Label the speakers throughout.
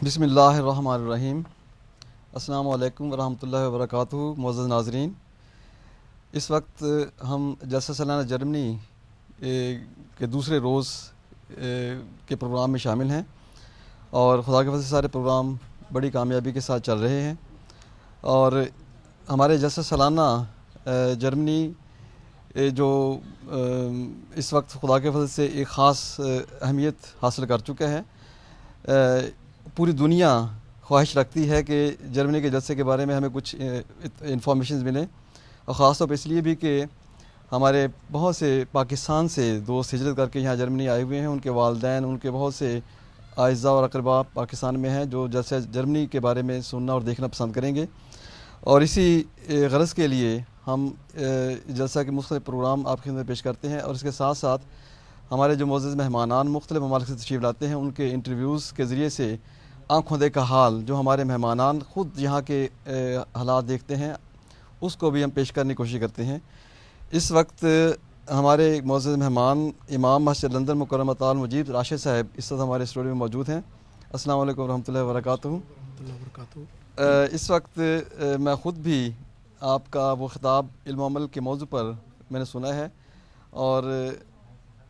Speaker 1: بسم اللہ الرحمن الرحیم۔ السلام علیکم ورحمۃ اللہ وبرکاتہ۔ معزز ناظرین، اس وقت ہم جلسہ سالانہ جرمنی کے دوسرے روز کے پروگرام میں شامل ہیں، اور خدا کے فضل سے سارے پروگرام بڑی کامیابی کے ساتھ چل رہے ہیں، اور ہمارے جلسہ سالانہ جرمنی جو اس وقت خدا کے فضل سے ایک خاص اہمیت حاصل کر چکا ہے۔ پوری دنیا خواہش رکھتی ہے کہ جرمنی کے جلسے کے بارے میں ہمیں کچھ انفارمیشنز ملیں، اور خاص طور پہ اس لیے بھی کہ ہمارے بہت سے پاکستان سے دوست ہجرت کر کے یہاں جرمنی آئے ہوئے ہیں، ان کے والدین، ان کے بہت سے اعزاء اور اقرباء پاکستان میں ہیں جو جلسہ جرمنی کے بارے میں سننا اور دیکھنا پسند کریں گے، اور اسی غرض کے لیے ہم جلسہ کے مختلف پروگرام آپ کے اندر پیش کرتے ہیں، اور اس کے ساتھ ساتھ ہمارے جو معزز مہمانان مختلف ممالک سے تشریف لاتے ہیں ان کے انٹرویوز کے ذریعے سے آنکھوں دیکھا حال جو ہمارے مہمانان خود یہاں کے حالات دیکھتے ہیں اس کو بھی ہم پیش کرنے کی کوشش کرتے ہیں۔ اس وقت ہمارے معزز مہمان امام مسجد لندن مکرمۃ المجید راشد صاحب اس وقت ہمارے اسٹوڈیو میں موجود ہیں۔ السلام علیکم ورحمۃ اللہ وبرکاتہ۔ اس وقت میں خود بھی آپ کا وہ خطاب علم و عمل کے موضوع پر میں نے سنا ہے، اور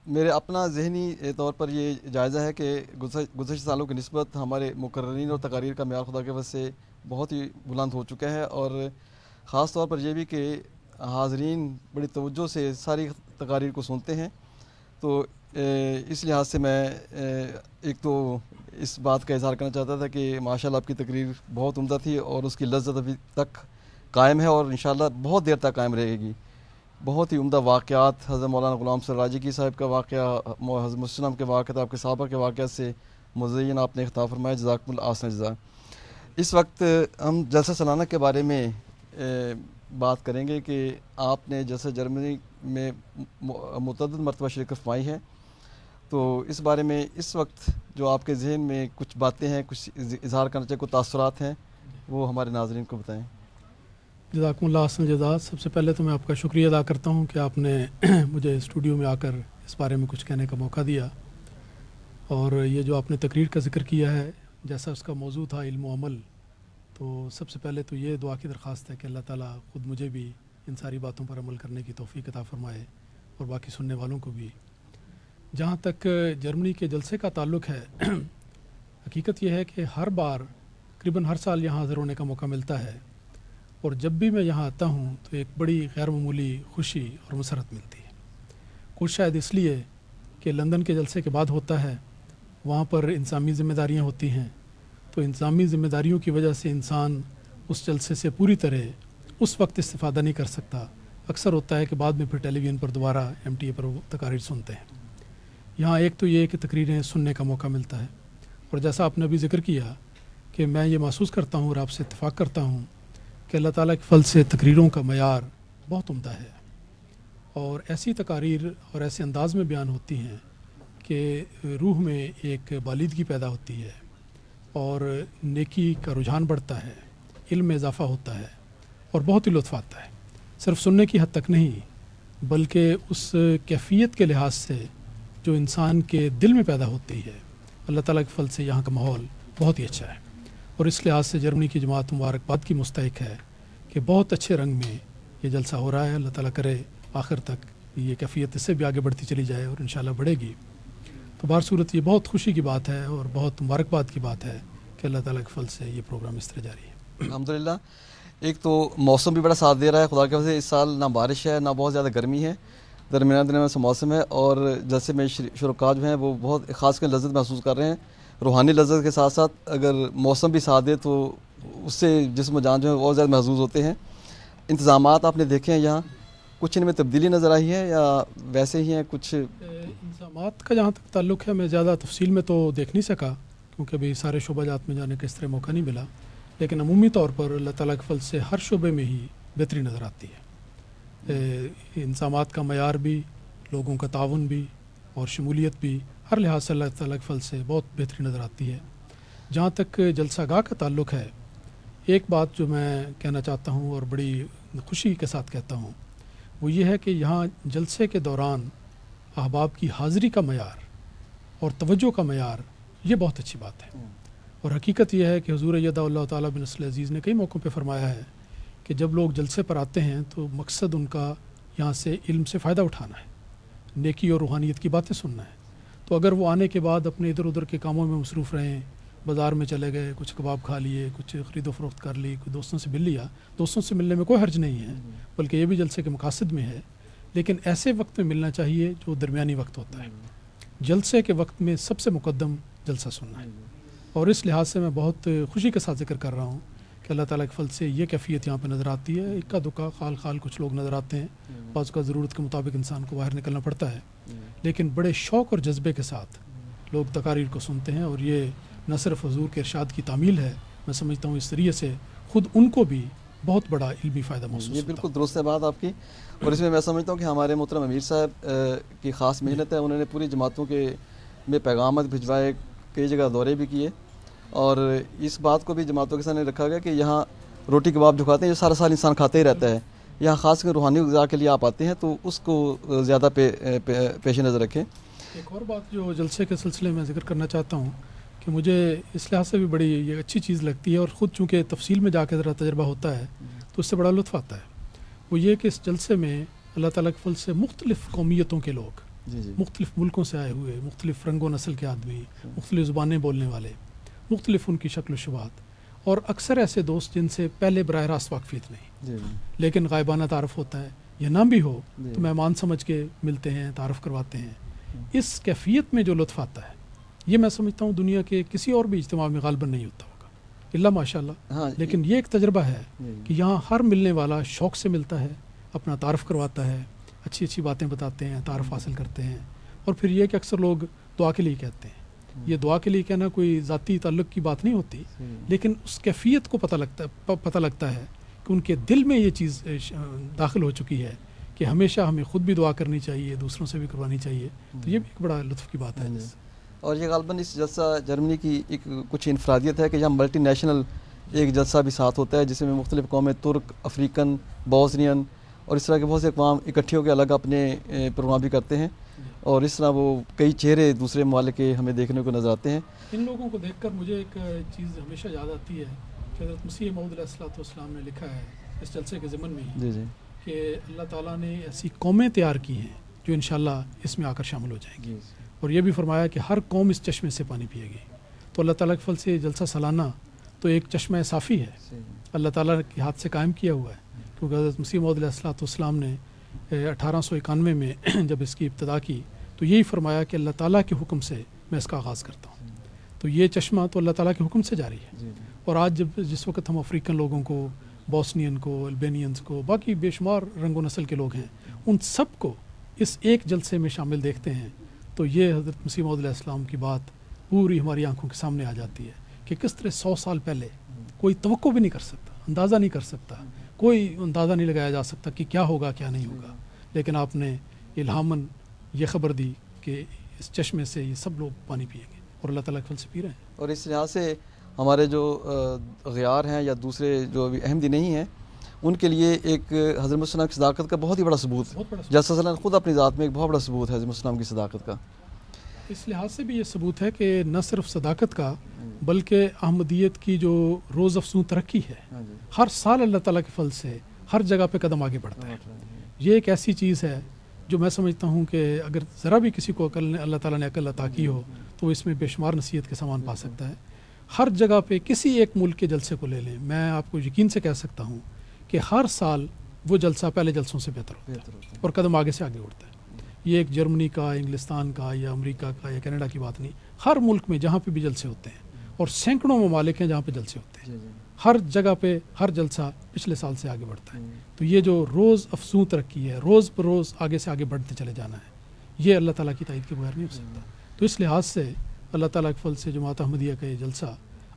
Speaker 1: میرے اپنا ذہنی طور پر یہ جائزہ ہے کہ گزشتہ سالوں کی نسبت ہمارے مقررین اور تقاریر کا معیار خدا کے فضل سے بہت ہی بلند ہو چکا ہے، اور خاص طور پر یہ بھی کہ حاضرین بڑی توجہ سے ساری تقاریر کو سنتے ہیں، تو اس لحاظ سے میں ایک تو اس بات کا اظہار کرنا چاہتا تھا کہ ماشاءاللہ آپ کی تقریر بہت عمدہ تھی، اور اس کی لذت ابھی تک قائم ہے اور انشاءاللہ بہت دیر تک قائم رہے گی۔ بہت ہی عمدہ واقعات، حضرت مولانا غلام سراجی کی صاحب کا واقعہ، حضرت مسلم کے واقعات، آپ کے صحابہ کے واقعات سے مزین آپ نے خطاب فرمایا، جزاکم اللہ احسن جزا۔ اس وقت ہم جلسہ سالانہ کے بارے میں بات کریں گے کہ آپ نے جلسہ جرمنی میں متعدد مرتبہ شرکت فرمائی ہے، تو اس بارے میں اس وقت جو آپ کے ذہن میں کچھ باتیں ہیں، کچھ اظہار کرنا چاہیے، کوئی تاثرات ہیں، وہ ہمارے ناظرین کو بتائیں۔
Speaker 2: جزاکم اللہ احسن جزا۔ سب سے پہلے تو میں آپ کا شکریہ ادا کرتا ہوں کہ آپ نے مجھے اسٹوڈیو میں آ کر اس بارے میں کچھ کہنے کا موقع دیا، اور یہ جو آپ نے تقریر کا ذکر کیا ہے، جیسا اس کا موضوع تھا علم و عمل، تو سب سے پہلے تو یہ دعا کی درخواست ہے کہ اللہ تعالیٰ خود مجھے بھی ان ساری باتوں پر عمل کرنے کی توفیق عطا فرمائے، اور باقی سننے والوں کو بھی۔ جہاں تک جرمنی کے جلسے کا تعلق ہے، حقیقت یہ ہے کہ ہر بار تقریباً ہر سال یہاں حاضر ہونے کا موقع ملتا ہے، اور جب بھی میں یہاں آتا ہوں تو ایک بڑی غیر معمولی خوشی اور مسرت ملتی ہے۔ کچھ شاید اس لیے کہ لندن کے جلسے کے بعد ہوتا ہے، وہاں پر انتظامی ذمہ داریاں ہوتی ہیں، تو انتظامی ذمہ داریوں کی وجہ سے انسان اس جلسے سے پوری طرح اس وقت استفادہ نہیں کر سکتا۔ اکثر ہوتا ہے کہ بعد میں پھر ٹیلی ویژن پر دوبارہ MTA پر تقاریر سنتے ہیں۔ یہاں ایک تو یہ کہ تقریریں سننے کا موقع ملتا ہے، اور جیسا آپ نے ابھی ذکر کیا کہ میں یہ محسوس کرتا ہوں اور آپ سے اتفاق کرتا ہوں کہ اللہ تعالیٰ کے فضل سے تقریروں کا معیار بہت عمدہ ہے، اور ایسی تقاریر اور ایسے انداز میں بیان ہوتی ہیں کہ روح میں ایک بالیدگی پیدا ہوتی ہے، اور نیکی کا رجحان بڑھتا ہے، علم میں اضافہ ہوتا ہے، اور بہت ہی لطف آتا ہے۔ صرف سننے کی حد تک نہیں، بلکہ اس کیفیت کے لحاظ سے جو انسان کے دل میں پیدا ہوتی ہے، اللہ تعالیٰ کے فضل سے یہاں کا ماحول بہت ہی اچھا ہے، اور اس لحاظ سے جرمنی کی جماعت مبارکباد کی مستحق ہے کہ بہت اچھے رنگ میں یہ جلسہ ہو رہا ہے۔ اللہ تعالیٰ کرے آخر تک یہ کیفیت اس سے بھی آگے بڑھتی چلی جائے، اور انشاءاللہ بڑھے گی۔ تو بہر صورت یہ بہت خوشی کی بات ہے اور بہت مبارکباد کی بات ہے کہ اللہ تعالیٰ کے فضل سے یہ پروگرام اس طرح جاری ہے۔
Speaker 1: الحمدللہ۔ ایک تو موسم بھی بڑا ساتھ دے رہا ہے، خدا کے وجہ سے اس سال نہ بارش ہے نہ بہت زیادہ گرمی ہے، درمیان سے موسم ہے، اور جیسے میں شرکاء جو ہیں وہ بہت خاص کر لذت محسوس کر رہے ہیں، روحانی لذت کے ساتھ ساتھ اگر موسم بھی ساتھ دے تو اس سے جسم و جان جو ہے بہت زیادہ محظوظ ہوتے ہیں۔ انتظامات آپ نے دیکھے ہیں یہاں، کچھ ان میں تبدیلی نظر آئی ہے یا ویسے ہی ہیں کچھ؟
Speaker 2: انتظامات کا جہاں تک تعلق ہے، میں زیادہ تفصیل میں تو دیکھ نہیں سکا کیونکہ ابھی سارے شعبہ جات میں جانے کا اس طرح موقع نہیں ملا، لیکن عمومی طور پر اللہ تعالیٰ کے فضل سے ہر شعبے میں ہی بہتری نظر آتی ہے۔ انتظامات کا معیار بھی، لوگوں کا تعاون بھی، اور شمولیت بھی ہر لحاظ سے اللہ تعالیٰ کے فضل سے بہت بہتری نظر آتی ہے۔ جہاں تک جلسہ گاہ کا تعلق ہے، ایک بات جو میں کہنا چاہتا ہوں اور بڑی خوشی کے ساتھ کہتا ہوں، وہ یہ ہے کہ یہاں جلسے کے دوران احباب کی حاضری کا معیار اور توجہ کا معیار یہ بہت اچھی بات ہے، اور حقیقت یہ ہے کہ حضور ایدہ اللہ تعالیٰ بن نصر عزیز نے کئی موقعوں پہ فرمایا ہے کہ جب لوگ جلسے پر آتے ہیں تو مقصد ان کا یہاں سے علم سے فائدہ اٹھانا ہے، نیکی اور روحانیت کی باتیں سننا ہے. تو اگر وہ آنے کے بعد اپنے ادھر ادھر کے کاموں میں مصروف رہیں، بازار میں چلے گئے، کچھ کباب کھا لیے، کچھ خرید و فروخت کر لی، کوئی دوستوں سے مل لیا، دوستوں سے ملنے میں کوئی حرج نہیں ہے، بلکہ یہ بھی جلسے کے مقاصد میں ہے. لیکن ایسے وقت میں ملنا چاہیے جو درمیانی وقت ہوتا ہے. جلسے کے وقت میں سب سے مقدم جلسہ سننا ہے. اور اس لحاظ سے میں بہت خوشی کے ساتھ ذکر کر رہا ہوں کہ اللہ تعالیٰ کے فضل سے یہ کیفیت یہاں پہ نظر آتی ہے. اکا دکا خال خال کچھ لوگ نظر آتے ہیں، بعض کا ضرورت کے مطابق انسان کو باہر نکلنا پڑتا ہے، لیکن بڑے شوق اور جذبے کے ساتھ لوگ تقاریر کو سنتے ہیں. اور یہ نہ صرف حضور کے ارشاد کی تعمیل ہے، میں سمجھتا ہوں اس ذریعے سے خود ان کو بھی بہت بڑا علمی فائدہ محسوس
Speaker 1: یہ
Speaker 2: ہوتا ہے.
Speaker 1: بالکل درست ہے بات آپ کی. اور اس میں سمجھتا ہوں کہ ہمارے محترم امیر صاحب کی خاص محنت ہے. انہوں نے پوری جماعتوں کے میں پیغامات بھجوائے، کئی جگہ دورے بھی کیے، اور اس بات کو بھی جماعتوں کے سامنے رکھا گیا کہ یہاں روٹی کباب جو کھاتے ہیں یہ سارا سال انسان کھاتے ہی رہتا ہے. یہاں خاص کر روحانی غذا کے لیے آپ آتے ہیں تو اس کو زیادہ پیش نظر رکھیں.
Speaker 2: ایک اور بات جو جلسے کے سلسلے میں ذکر کرنا چاہتا ہوں کہ مجھے اس لحاظ سے بھی بڑی یہ اچھی چیز لگتی ہے، اور خود چونکہ تفصیل میں جا کے ذرا تجربہ ہوتا ہے تو اس سے بڑا لطف آتا ہے، وہ یہ کہ اس جلسے میں اللہ تعالیٰ کے فضل سے مختلف قومیتوں کے لوگ، مختلف ملکوں سے آئے ہوئے، مختلف رنگ و نسل کے آدمی، مختلف زبانیں بولنے والے، مختلف ان کی شکل و شبات، اور اکثر ایسے دوست جن سے پہلے براہ راست واقفیت نہیں، لیکن غائبانہ تعارف ہوتا ہے یا نہ بھی ہو تو مہمان سمجھ کے ملتے ہیں، تعارف کرواتے ہیں. اس کیفیت میں جو لطف آتا ہے یہ میں سمجھتا ہوں دنیا کے کسی اور بھی اجتماع میں غالباً نہیں ہوتا ہوگا الا ماشاء اللہ. لیکن یہ ایک تجربہ ہے کہ یہاں ہر ملنے والا شوق سے ملتا ہے، اپنا تعارف کرواتا ہے، اچھی اچھی باتیں بتاتے ہیں، تعارف حاصل کرتے ہیں. اور پھر یہ کہ اکثر لوگ دعا کے لیے کہتے ہیں. یہ دعا کے لیے کہنا کوئی ذاتی تعلق کی بات نہیں ہوتی، لیکن اس کیفیت کو پتہ لگتا ہے کہ ان کے دل میں یہ چیز داخل ہو چکی ہے کہ ہمیشہ ہمیں خود بھی دعا کرنی چاہیے، دوسروں سے بھی کروانی چاہیے. تو یہ بھی ایک بڑا لطف کی بات ہے.
Speaker 1: اور یہ غالباً اس جلسہ جرمنی کی ایک کچھ انفرادیت ہے کہ یہاں ملٹی نیشنل ایک جلسہ بھی ساتھ ہوتا ہے جس میں مختلف قومیں، ترک، افریقن، بوسنین اور اس طرح کے بہت سے اقوام اکٹھے ہو کے الگ اپنے پروگرام بھی کرتے ہیں، اور اس طرح وہ کئی چہرے دوسرے ممالک کے ہمیں دیکھنے کو نظر آتے ہیں.
Speaker 2: ان لوگوں کو دیکھ کر مجھے ایک چیز ہمیشہ یاد آتی ہے کہ حضرت مسیح موعود علیہ الصلوۃ والسلام نے لکھا ہے اس جلسے کے ضمن میں ہی کہ اللہ تعالیٰ نے ایسی قومیں تیار کی ہیں جو انشاءاللہ اس میں آ کر شامل ہو جائیں گی. اور یہ بھی فرمایا کہ ہر قوم اس چشمے سے پانی پیے گی. تو اللہ تعالیٰ کے فضل سے جلسہ سالانہ تو ایک چشمہ صافی ہے، اللہ تعالیٰ کے ہاتھ سے قائم کیا ہوا ہے. کیونکہ حضرت مسیح موعود علیہ الصلوۃ والسلام نے 1891 میں جب اس کی ابتدا کی تو یہی فرمایا کہ اللہ تعالیٰ کے حکم سے میں اس کا آغاز کرتا ہوں. تو یہ چشمہ تو اللہ تعالیٰ کے حکم سے جاری ہے. اور آج جس وقت ہم افریقن لوگوں کو، بوسنین کو، البینینز کو، باقی بے شمار رنگ و نسل کے لوگ ہیں، ان سب کو اس ایک جلسے میں شامل دیکھتے ہیں تو یہ حضرت مسیح موعود علیہ السلام کی بات پوری ہماری آنکھوں کے سامنے آ جاتی ہے کہ کس طرح 100 سال پہلے کوئی توقع بھی نہیں کر سکتا، اندازہ نہیں کر سکتا، کوئی اندازہ نہیں لگایا جا سکتا کہ کیا ہوگا کیا نہیں ہوگا، لیکن آپ نے الہاماً یہ خبر دی کہ اس چشمے سے یہ سب لوگ پانی پئیں گے، اور اللہ تعالیٰ کے فضل سے پی رہے ہیں. اور
Speaker 1: اس لحاظ سے ہمارے جو غیار ہیں یا دوسرے جو ابھی احمدی نہیں ہیں ان کے لیے ایک حضرت مسیح السلام کی صداقت کا بہت ہی بڑا ثبوت ہے. جیسا صلی اللہ خود اپنی ذات میں ایک بہت بڑا ثبوت ہے حضرت مسیح السلام کی صداقت کا.
Speaker 2: اس لحاظ سے بھی یہ ثبوت ہے کہ نہ صرف صداقت کا بلکہ احمدیت کی جو روز افزوں ترقی ہے ہر سال اللہ تعالیٰ کے فضل سے ہر جگہ پہ قدم آگے بڑھتا ہے. یہ ایک ایسی چیز ہے جو میں سمجھتا ہوں کہ اگر ذرا بھی کسی کو عقل اللہ تعالیٰ نے عقل عطا کی ہو تو اس میں بے شمار نصیحت کے سامان پا سکتا ہے. ہر جگہ پہ کسی ایک ملک کے جلسے کو لے لیں، میں آپ کو یقین سے کہہ سکتا ہوں کہ ہر سال وہ جلسہ پہلے جلسوں سے بہتر ہوتا ہے اور قدم آگے سے آگے اڑتا ہے. یہ ایک جرمنی کا، انگلستان کا یا امریکہ کا یا کینیڈا کی بات نہیں، ہر ملک میں جہاں پہ بھی جلسے ہوتے ہیں، اور سینکڑوں ممالک ہیں جہاں پہ جلسے ہوتے ہیں، ہر جگہ پہ ہر جلسہ پچھلے سال سے آگے بڑھتا ہے. تو یہ جو روز افزوں ترقی ہے، روز پر روز آگے سے آگے بڑھتے چلے جانا ہے، یہ اللہ تعالیٰ کی تائید کے بغیر نہیں ہو سکتا. تو اس لحاظ سے اللہ تعالیٰ کے فضل سے جماعت احمدیہ کا یہ جلسہ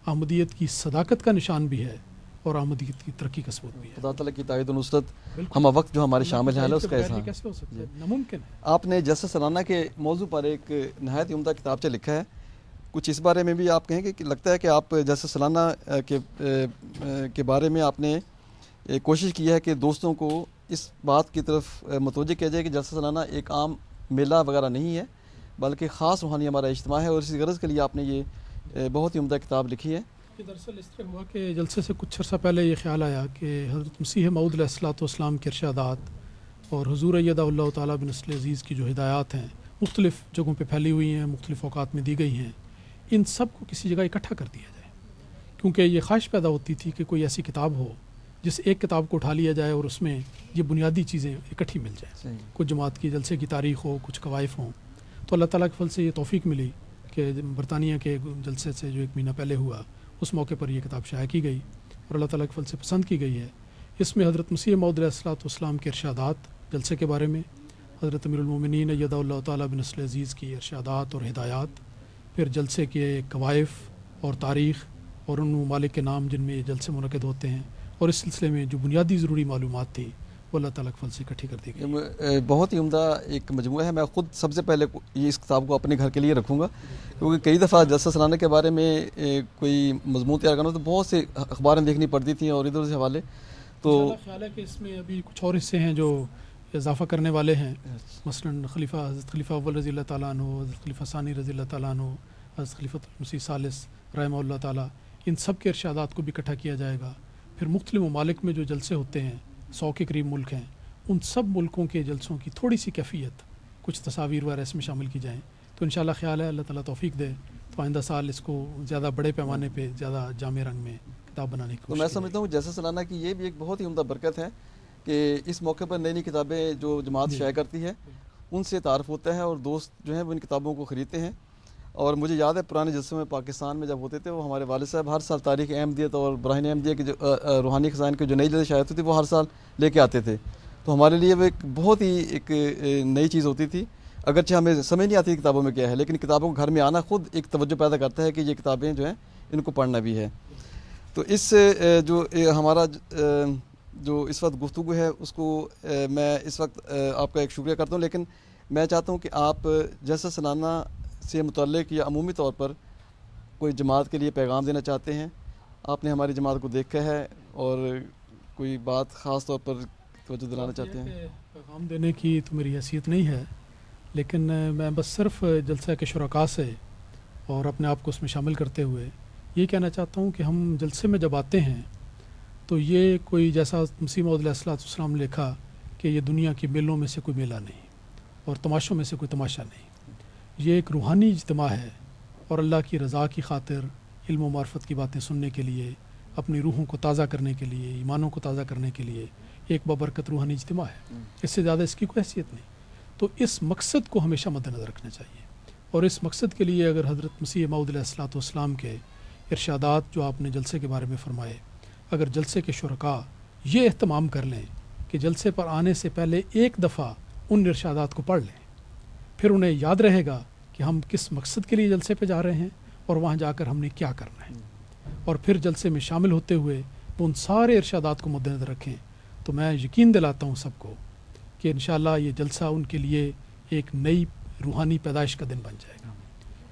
Speaker 2: احمدیت کی صداقت کا نشان بھی ہے اور احمدیت کی ترقی کا ثبوت بھی ہے.
Speaker 1: خدا تعالیٰ کی تائید و نصرت ہم وقت جو ہمارے شامل ہیں اس کا احسان
Speaker 2: کیسے ہو سکتا ہے؟ ناممکن ہے.
Speaker 1: آپ نے جلسہ سالانہ کے موضوع پر ایک نہایت عمدہ کتابچہ لکھا ہے، کچھ اس بارے میں بھی آپ کہیں کہ لگتا ہے کہ آپ جلسہ سالانہ کے بارے میں آپ نے کوشش کی ہے کہ دوستوں کو اس بات کی طرف متوجہ کیا جائے کہ جلسہ سالانہ ایک عام میلہ وغیرہ نہیں ہے بلکہ خاص روحانی ہمارا اجتماع ہے، اور اسی غرض کے لیے آپ نے یہ بہت ہی عمدہ کتاب لکھی ہے.
Speaker 2: یہ دراصل اس طرح ہوا کہ جلسے سے کچھ عرصہ پہلے یہ خیال آیا کہ حضرت مسیح موعود علیہ الصلوۃ والسلام کے ارشادات اور حضور ایدہ اللہ تعالیٰ بن نصر عزیز کی جو ہدایات ہیں مختلف جگہوں پہ پھیلی ہوئی ہیں، مختلف اوقات میں دی گئی ہیں، ان سب کو کسی جگہ اکٹھا کر دیا جائے. کیونکہ یہ خواہش پیدا ہوتی تھی کہ کوئی ایسی کتاب ہو جس ایک کتاب کو اٹھا لیا جائے اور اس میں یہ بنیادی چیزیں اکٹھی مل جائیں. کچھ جماعت کی جلسے کی تاریخ ہو، کچھ قوائف ہوں. تو اللہ تعالیٰ کے فضل سے یہ توفیق ملی کہ برطانیہ کے جلسے سے جو 1 مہینہ پہلے ہوا اس موقع پر یہ کتاب شائع کی گئی اور اللہ تعالیٰ کے فضل سے پسند کی گئی ہے. اس میں حضرت مسیح موعود علیہ الصلوۃ والسلام کے ارشادات جلسے کے بارے میں، حضرت امیر المومنین ایدہ اللہ تعالیٰ بن نصر عزیز کی ارشادات اور ہدایات، پھر جلسے کے قوائف اور تاریخ اور ان ممالک کے نام جن میں یہ جلسے منعقد ہوتے ہیں، اور اس سلسلے میں جو بنیادی ضروری معلومات تھی وہ اللہ تعالیٰ کے فضل سے اکٹھی کر دی گئی.
Speaker 1: بہت ہی عمدہ ایک مجموعہ ہے. میں خود سب سے پہلے یہ اس کتاب کو اپنے گھر کے لیے رکھوں گا، کیونکہ کئی دفعہ جلسہ سالانہ کے بارے میں کوئی مضمون تیار کرنا تو بہت سے اخباریں دیکھنی پڑتی تھیں اور ادھر سے حوالے. تو
Speaker 2: خیال ہے کہ اس میں ابھی کچھ اور حصے ہیں جو اضافہ کرنے والے ہیں، مثلاً حضرت خلیفہ اول رضی اللہ تعالیٰ عنہ، حضرت خلیفہ ثانی رضی اللہ تعالیٰ عنہ، حضرت خلیفۃ المسیح ثالث رحمہ اللہ تعالیٰ، ان سب کے ارشادات کو بھی اکٹھا کیا جائے گا. پھر مختلف ممالک میں جو جلسے ہوتے ہیں، 100 کے قریب ملک ہیں، ان سب ملکوں کے جلسوں کی تھوڑی سی کیفیت، کچھ تصاویر وغیرہ اس میں شامل کی جائیں. تو انشاءاللہ خیال ہے اللہ تعالیٰ توفیق دے تو آئندہ سال اس کو زیادہ بڑے پیمانے پہ زیادہ جامع رنگ میں کتاب بنانے کی
Speaker 1: تو میں سمجھتا ہوں جلسہ سالانہ کی یہ بھی ایک بہت ہی عمدہ برکت ہے کہ اس موقع پر نئی نئی کتابیں جو جماعت شائع کرتی ہے ان سے تعارف ہوتا ہے اور دوست جو ہیں وہ ان کتابوں کو خریدتے ہیں. اور مجھے یاد ہے پرانے جلسوں میں پاکستان میں جب ہوتے تھے وہ ہمارے والد صاحب ہر سال تاریخ احمدیت اور براہین احمدیہ کے جو روحانی خزائن کے جو نئی جلسے شائع ہوتی تھی وہ ہر سال لے کے آتے تھے. تو ہمارے لیے وہ ایک بہت ہی ایک نئی چیز ہوتی تھی، اگرچہ ہمیں سمجھ نہیں آتی کتابوں میں کیا ہے، لیکن کتابوں کو گھر میں آنا خود ایک توجہ پیدا کرتا ہے کہ یہ کتابیں جو ہیں ان کو پڑھنا بھی ہے. تو اس جو ہمارا جو اس وقت گفتگو ہے اس کو میں اس وقت آپ کا ایک شکریہ کرتا ہوں، لیکن میں چاہتا ہوں کہ آپ جلسہ سالانہ سے متعلق یا عمومی طور پر کوئی جماعت کے لیے پیغام دینا چاہتے ہیں. آپ نے ہماری جماعت کو دیکھا ہے اور کوئی بات خاص طور پر توجہ دلانا چاہتے ہیں؟
Speaker 2: پیغام دینے کی تو میری حیثیت نہیں ہے، لیکن میں بس صرف جلسہ کے شرکاء سے اور اپنے آپ کو اس میں شامل کرتے ہوئے یہ کہنا چاہتا ہوں کہ ہم جلسے میں جب آتے ہیں تو یہ کوئی جیسا مسیح موعود علیہ الصلوۃ والسلام نے لکھا کہ یہ دنیا کی میلوں میں سے کوئی میلہ نہیں اور تماشوں میں سے کوئی تماشا نہیں. یہ ایک روحانی اجتماع ہے اور اللہ کی رضا کی خاطر علم و معرفت کی باتیں سننے کے لیے، اپنی روحوں کو تازہ کرنے کے لیے، ایمانوں کو تازہ کرنے کے لیے ایک بابرکت روحانی اجتماع ہے. اس سے زیادہ اس کی کوئی حیثیت نہیں. تو اس مقصد کو ہمیشہ مد نظر رکھنا چاہیے، اور اس مقصد کے لیے اگر حضرت مسیح موعود علیہ الصلوۃ والسلام کے ارشادات جو آپ نے جلسے کے بارے میں فرمائے، اگر جلسے کے شرکاء یہ اہتمام کر لیں کہ جلسے پر آنے سے پہلے ایک دفعہ ان ارشادات کو پڑھ لیں، پھر انہیں یاد رہے گا کہ ہم کس مقصد کے لیے جلسے پہ جا رہے ہیں اور وہاں جا کر ہم نے کیا کرنا ہے، اور پھر جلسے میں شامل ہوتے ہوئے وہ ان سارے ارشادات کو مد نظر رکھیں. تو میں یقین دلاتا ہوں سب کو کہ انشاءاللہ یہ جلسہ ان کے لیے ایک نئی روحانی پیدائش کا دن بن جائے گا،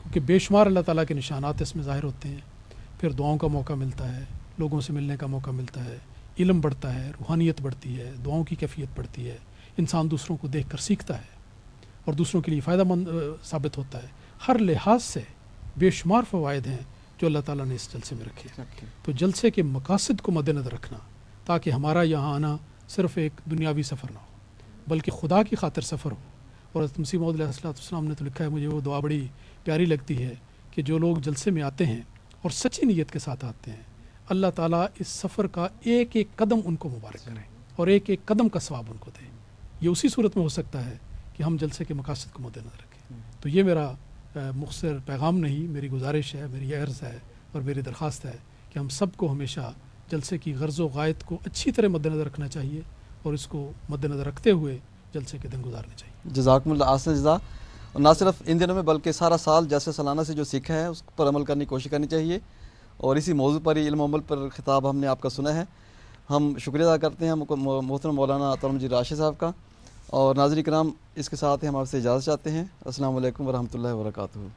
Speaker 2: کیونکہ بے شمار اللہ تعالیٰ کے نشانات اس میں ظاہر ہوتے ہیں. پھر دعاؤں کا موقع ملتا ہے، لوگوں سے ملنے کا موقع ملتا ہے، علم بڑھتا ہے، روحانیت بڑھتی ہے، دعاؤں کی کیفیت بڑھتی ہے، انسان دوسروں کو دیکھ کر سیکھتا ہے اور دوسروں کے لیے فائدہ مند ثابت ہوتا ہے. ہر لحاظ سے بے شمار فوائد ہیں جو اللہ تعالیٰ نے اس جلسے میں رکھے. تو جلسے کے مقاصد کو مد نظر رکھنا تاکہ ہمارا یہاں آنا صرف ایک دنیاوی سفر نہ ہو بلکہ خدا کی خاطر سفر ہو. اور حضرت مسیح موعود علیہ الصلوۃ والسلام نے تو لکھا ہے، مجھے وہ دعا بڑی پیاری لگتی ہے کہ جو لوگ جلسے میں آتے ہیں اور سچی نیت کے ساتھ آتے ہیں، اللہ تعالیٰ اس سفر کا ایک ایک قدم ان کو مبارک کرے اور ایک ایک قدم کا ثواب ان کو دے. یہ اسی صورت میں ہو سکتا ہے کہ ہم جلسے کے مقاصد کو مد نظر رکھیں. تو یہ میرا مختصر پیغام نہیں، میری گزارش ہے، میری عرض ہے اور میری درخواست ہے کہ ہم سب کو ہمیشہ جلسے کی غرض و غایت کو اچھی طرح مد نظر رکھنا چاہیے اور اس کو مد نظر رکھتے ہوئے جلسے کے دن گزارنے چاہیے.
Speaker 1: جزاکم اللہ احسن جزا. اور نہ صرف ان دنوں میں بلکہ سارا سال جلسہ سالانہ سے جو سیکھا ہے اس پر عمل کرنے کی کوشش کرنی چاہیے. اور اسی موضوع پر ہی علم و عمل پر خطاب ہم نے آپ کا سنا ہے. ہم شکریہ ادا کرتے ہیں محترم مولانا عطا المجید راشد صاحب کا. اور ناظرین کرام، اس کے ساتھ ہی ہم آپ سے اجازت چاہتے ہیں. السلام علیکم ورحمۃ اللہ وبرکاتہ.